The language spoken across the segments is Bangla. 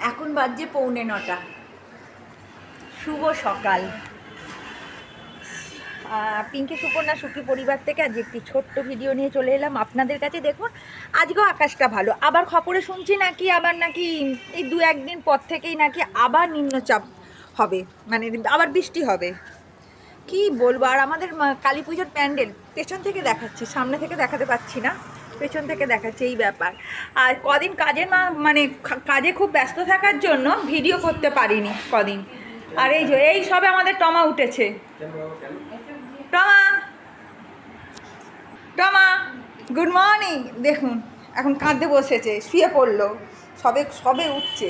এখন বাজছে 8:45। শুভ সকাল। পিঙ্কি সুকন্যা সুখী পরিবার থেকে আজ একটি ছোট্ট ভিডিও নিয়ে চলে এলাম আপনাদের কাছে। দেখুন আজকেও আকাশটা ভালো, আবার খবরে শুনছি নাকি এই 2-1 দিন পর থেকেই নাকি আবার নিম্নচাপ হবে, মানে আবার বৃষ্টি হবে। কি বলবো। আর আমাদের কালী পুজোর প্যান্ডেল পেছন থেকে দেখাচ্ছি, সামনে থেকে দেখাতে পাচ্ছি না, পেছন থেকে দেখাচ্ছে, এই ব্যাপার। আর কদিন কাজে খুব ব্যস্ত থাকার জন্য ভিডিও করতে পারিনি কদিন। আর এই সবে আমাদের টমা উঠেছে। টমা টমা গুড মর্নিং। দেখুন এখন কাঁদতে বসেছে, শুয়ে পড়লো, সবে উঠছে,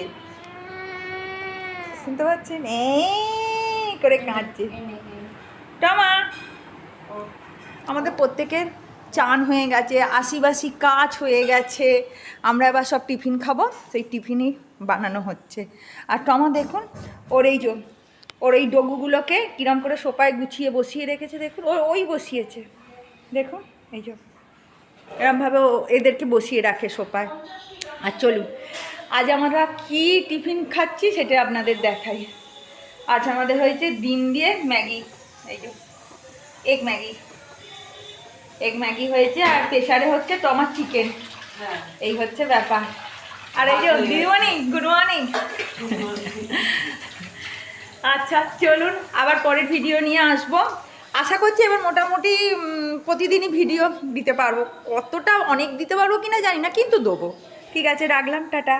শুনতে পাচ্ছেন? এই করে কাঁদছে টমা। আমাদের প্রত্যেকের চান হয়ে গেছে, আশিবাসি কাজ হয়ে গেছে, আমরা এবার সব টিফিন খাবো, সেই টিফিনই বানানো হচ্ছে। আর টমা দেখুন ওর এই ডগুগুলোকে কিরম করে সোফায় গুছিয়ে বসিয়ে রেখেছে। দেখুন ওই বসিয়েছে, দেখুন এরমভাবে এদেরকে বসিয়ে রাখে সোফায়। আর চলুন আজ আমরা কি টিফিন খাচ্ছি সেটা আপনাদের দেখাই। আজ আমাদের হয়েছে ডিম দিয়ে ম্যাগি, এগ ম্যাগি হয়েছে, আর প্রেশারে হচ্ছে টমার চিকেন। এই হচ্ছে ব্যাপার। আর এই যে দিদি মর্নিং, গুড মর্নিং। আচ্ছা চলুন আবার পরের ভিডিও নিয়ে আসবো। আশা করছি এবার মোটামুটি প্রতিদিনই ভিডিও দিতে পারবো। কতটা অনেক দিতে পারবো কিনা জানি না, কিন্তু দেবো। ঠিক আছে, রাখলাম, টাটা।